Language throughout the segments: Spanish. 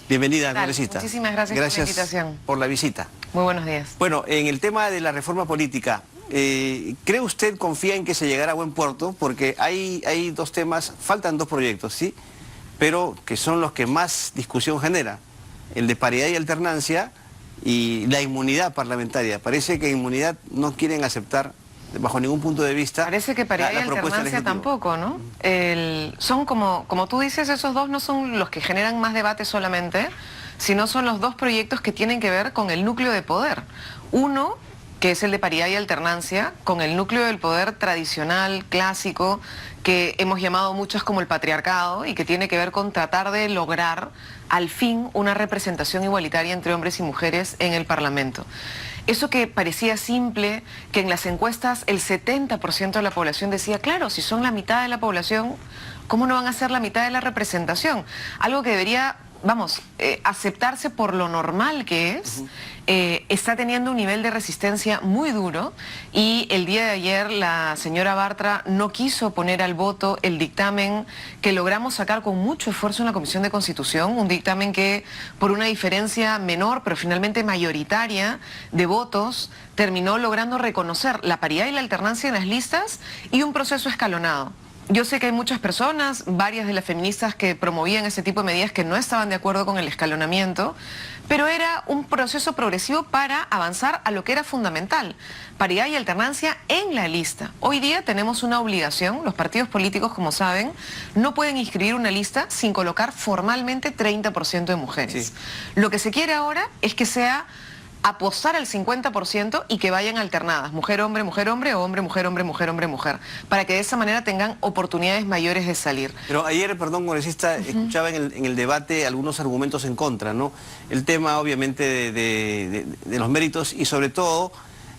Bienvenida, congresista. Muchísimas gracias por la invitación. Por la visita. Muy buenos días. Bueno, en el tema de la reforma política, ¿cree usted, confía en que se llegará a buen puerto? Porque hay dos temas, faltan dos proyectos, ¿sí? Pero que son los que más discusión genera. El de paridad y alternancia y la inmunidad parlamentaria. Parece que inmunidad no quieren aceptar bajo ningún punto de vista. Parece que paridad y alternancia tampoco, ¿no? Son como tú dices, esos dos no son los que generan más debate solamente, sino son los dos proyectos que tienen que ver con el núcleo de poder. Uno, que es el de paridad y alternancia, con el núcleo del poder tradicional, clásico, que hemos llamado muchos como el patriarcado, y que tiene que ver con tratar de lograr al fin una representación igualitaria entre hombres y mujeres en el Parlamento. Eso que parecía simple, que en las encuestas el 70% de la población decía, claro, si son la mitad de la población, ¿cómo no van a ser la mitad de la representación? Algo que debería, aceptarse por lo normal que es, está teniendo un nivel de resistencia muy duro, y el día de ayer la señora Bartra no quiso poner al voto el dictamen que logramos sacar con mucho esfuerzo en la Comisión de Constitución, un dictamen que por una diferencia menor, pero finalmente mayoritaria de votos, terminó logrando reconocer la paridad y la alternancia en las listas y un proceso escalonado. Yo sé que hay muchas personas, varias de las feministas que promovían ese tipo de medidas, que no estaban de acuerdo con el escalonamiento, pero era un proceso progresivo para avanzar a lo que era fundamental, paridad y alternancia en la lista. Hoy día tenemos una obligación, los partidos políticos, como saben, no pueden inscribir una lista sin colocar formalmente 30% de mujeres. Sí. Lo que se quiere ahora es que sea apostar al 50% y que vayan alternadas, mujer-hombre, mujer-hombre, o hombre-mujer, hombre-mujer, hombre-mujer, para que de esa manera tengan oportunidades mayores de salir. Pero ayer, perdón, congresista, escuchaba en el debate algunos argumentos en contra, ¿no? El tema, obviamente, de los méritos y, sobre todo,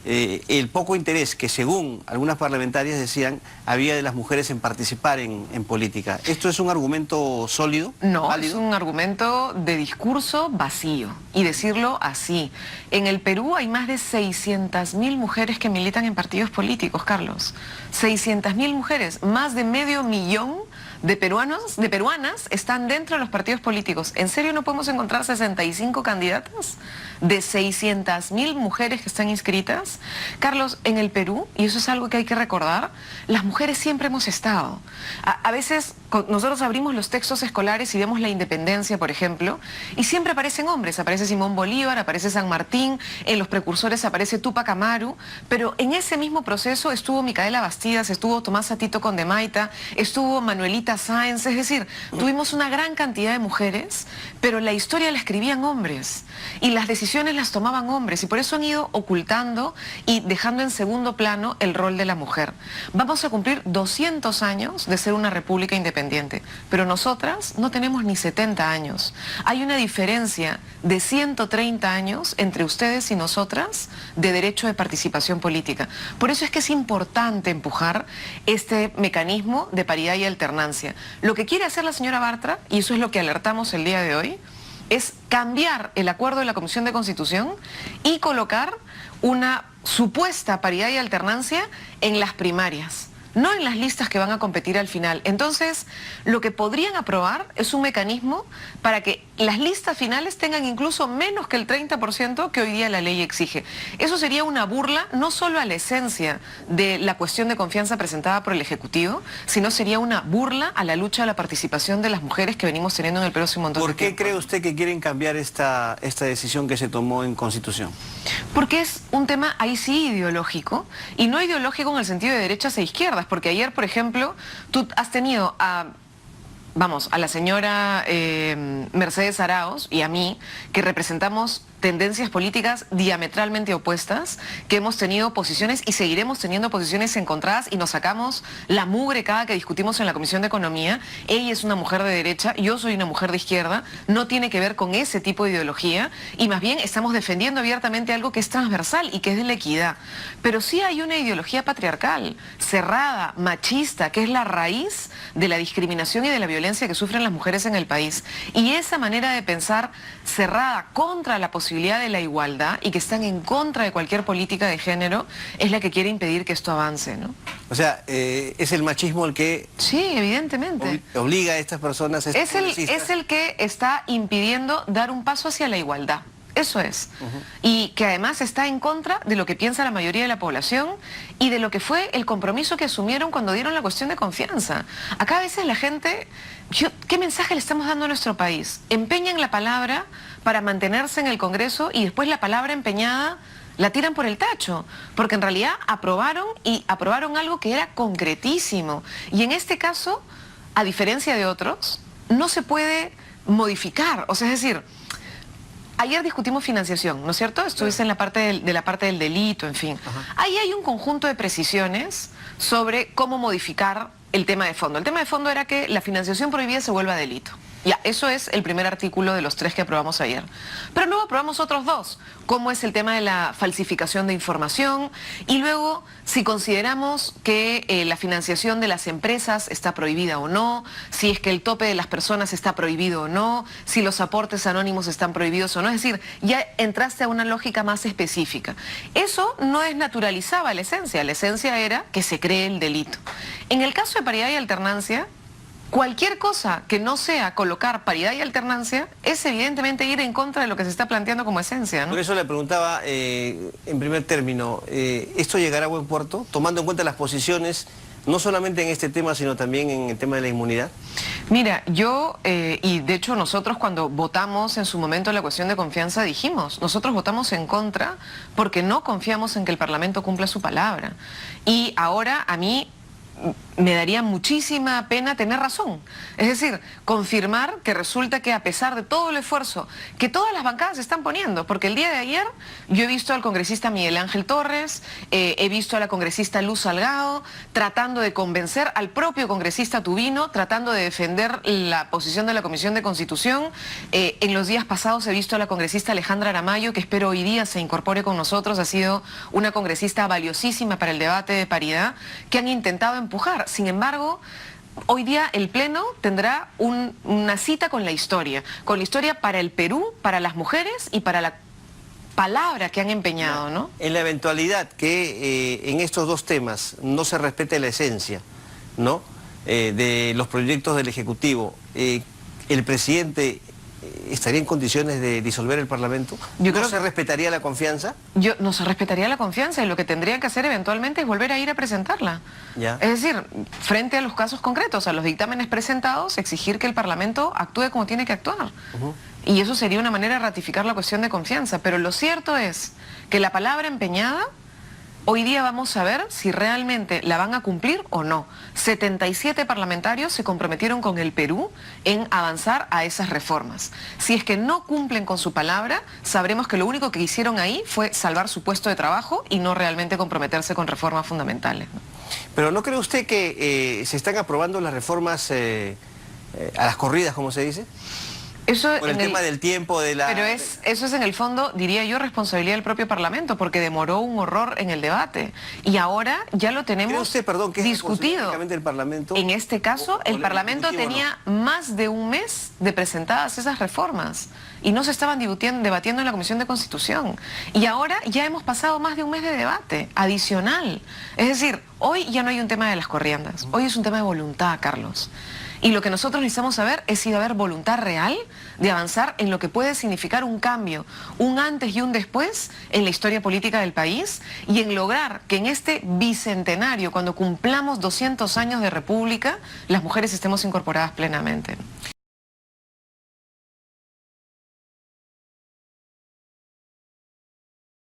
el poco interés que, según algunas parlamentarias decían, había de las mujeres en participar en política. ¿Esto es un argumento sólido? No, válido? Es un argumento de discurso vacío, y decirlo así. En el Perú hay más de 600.000 mujeres que militan en partidos políticos, Carlos. 600.000 mujeres, más de medio millón de peruanas están dentro de los partidos políticos. ¿En serio no podemos encontrar 65 candidatas de 600.000 mujeres que están inscritas? Carlos, en el Perú, y eso es algo que hay que recordar, las mujeres siempre hemos estado. A veces nosotros abrimos los textos escolares y vemos la independencia, por ejemplo, y siempre aparecen hombres. Aparece Simón Bolívar, aparece San Martín, en los precursores aparece Túpac Amaru, pero en ese mismo proceso estuvo Micaela Bastidas, estuvo Tomás Atito Condemaita, estuvo Manuelita Sáenz. Es decir, tuvimos una gran cantidad de mujeres, pero la historia la escribían hombres y las decisiones las tomaban hombres, y por eso han ido ocultando y dejando en segundo plano el rol de la mujer. Vamos a cumplir 200 años de ser una república independiente, pero nosotras no tenemos ni 70 años. Hay una diferencia de 130 años entre ustedes y nosotras de derecho de participación política. Por eso es que es importante empujar este mecanismo de paridad y alternancia. Lo que quiere hacer la señora Bartra, y eso es lo que alertamos el día de hoy, es cambiar el acuerdo de la Comisión de Constitución y colocar una supuesta paridad y alternancia en las primarias, no en las listas que van a competir al final. Entonces, lo que podrían aprobar es un mecanismo para que las listas finales tengan incluso menos que el 30% que hoy día la ley exige. Eso sería una burla no solo a la esencia de la cuestión de confianza presentada por el Ejecutivo, sino sería una burla a la lucha a la participación de las mujeres que venimos teniendo en el próximo montón de tiempo. ¿Por qué cree usted que quieren cambiar esta decisión que se tomó en Constitución? Porque es un tema ahí sí ideológico, y no ideológico en el sentido de derechas e izquierdas, porque ayer, por ejemplo, tú has tenido a la señora Mercedes Arauz y a mí, que representamos tendencias políticas diametralmente opuestas, que hemos tenido posiciones y seguiremos teniendo posiciones encontradas, y nos sacamos la mugre cada que discutimos en la Comisión de Economía. Ella es una mujer de derecha, yo soy una mujer de izquierda, no tiene que ver con ese tipo de ideología, y más bien estamos defendiendo abiertamente algo que es transversal y que es de la equidad. Pero sí hay una ideología patriarcal, cerrada, machista, que es la raíz de la discriminación y de la violencia que sufren las mujeres en el país. Y esa manera de pensar cerrada contra la posibilidad posibilidad de la igualdad y que están en contra de cualquier política de género es la que quiere impedir que esto avance, ¿no? O sea, es el machismo el que Sí, evidentemente. obliga a estas personas... Es el que está impidiendo dar un paso hacia la igualdad. Eso es. Y que además está en contra de lo que piensa la mayoría de la población y de lo que fue el compromiso que asumieron cuando dieron la cuestión de confianza. Acá a veces la gente... ¿Qué mensaje le estamos dando a nuestro país? Empeñan la palabra para mantenerse en el Congreso y después la palabra empeñada la tiran por el tacho, porque en realidad aprobaron algo que era concretísimo. Y en este caso, a diferencia de otros, no se puede modificar. O sea, es decir... Ayer discutimos financiación, ¿no es cierto? Estuviste en la parte del delito, en fin. Ahí hay un conjunto de precisiones sobre cómo modificar el tema de fondo. El tema de fondo era que la financiación prohibida se vuelva delito. Ya, eso es el primer artículo de los 3 que aprobamos ayer. Pero luego aprobamos otros 2, como es el tema de la falsificación de información y luego si consideramos que la financiación de las empresas está prohibida o no, si es que el tope de las personas está prohibido o no, si los aportes anónimos están prohibidos o no. Es decir, ya entraste a una lógica más específica. Eso no desnaturalizaba la esencia era que se cree el delito. En el caso de paridad y alternancia, cualquier cosa que no sea colocar paridad y alternancia es evidentemente ir en contra de lo que se está planteando como esencia, ¿no? Por eso le preguntaba, en primer término, ¿esto llegará a buen puerto, tomando en cuenta las posiciones, no solamente en este tema, sino también en el tema de la inmunidad? Mira, yo, y de hecho nosotros cuando votamos en su momento la cuestión de confianza dijimos, nosotros votamos en contra porque no confiamos en que el Parlamento cumpla su palabra. Y ahora a mí me daría muchísima pena tener razón. Es decir, confirmar que resulta que a pesar de todo el esfuerzo que todas las bancadas están poniendo, porque el día de ayer yo he visto al congresista Miguel Ángel Torres, he visto a la congresista Luz Salgado tratando de convencer al propio congresista Tubino, tratando de defender la posición de la Comisión de Constitución. En los días pasados he visto a la congresista Alejandra Aramayo, que espero hoy día se incorpore con nosotros, ha sido una congresista valiosísima para el debate de paridad, que han intentado empujar. Sin embargo, hoy día el Pleno tendrá una cita con la historia para el Perú, para las mujeres y para la palabra que han empeñado, ¿no? En la eventualidad que en estos 2 temas no se respete la esencia, ¿no? De los proyectos del Ejecutivo, ¿el presidente estaría en condiciones de disolver el Parlamento? ¿No se respetaría la confianza? No se respetaría la confianza y lo que tendrían que hacer eventualmente es volver a ir a presentarla. Ya. Es decir, frente a los casos concretos, a los dictámenes presentados, exigir que el Parlamento actúe como tiene que actuar. Y eso sería una manera de ratificar la cuestión de confianza. Pero lo cierto es que la palabra empeñada, hoy día vamos a ver si realmente la van a cumplir o no. 77 parlamentarios se comprometieron con el Perú en avanzar a esas reformas. Si es que no cumplen con su palabra, sabremos que lo único que hicieron ahí fue salvar su puesto de trabajo y no realmente comprometerse con reformas fundamentales, ¿no? Pero ¿no cree usted que se están aprobando las reformas a las corridas, como se dice? Eso por el tema del tiempo, de la... Pero eso es en el fondo, diría yo, responsabilidad del propio Parlamento, porque demoró un horror en el debate. Y ahora ya lo tenemos usted, perdón, que discutido. Es el Parlamento, en este caso, el Parlamento tenía más de un mes de presentadas esas reformas. Y no se estaban debatiendo en la Comisión de Constitución. Y ahora ya hemos pasado más de un mes de debate adicional. Es decir, hoy ya no hay un tema de las corriendas. Hoy es un tema de voluntad, Carlos. Y lo que nosotros necesitamos saber es si va a haber voluntad real de avanzar en lo que puede significar un cambio, un antes y un después en la historia política del país y en lograr que en este bicentenario, cuando cumplamos 200 años de república, las mujeres estemos incorporadas plenamente.